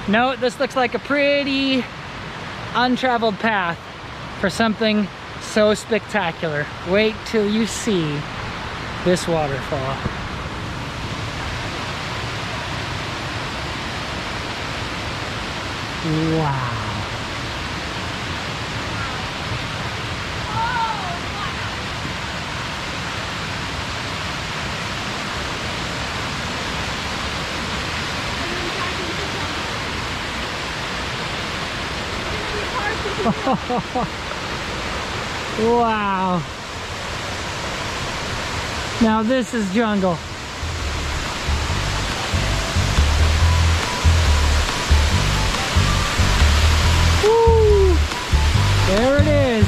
No, this looks like a pretty untraveled path for something so spectacular. Wait till you see this waterfall. Wow. Wow. Now this is jungle. Woo! There it is.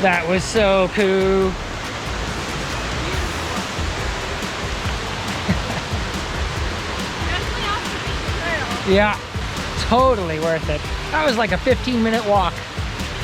That was so cool. Definitely off the beach trail. Yeah, totally worth it. That was like a 15-minute walk.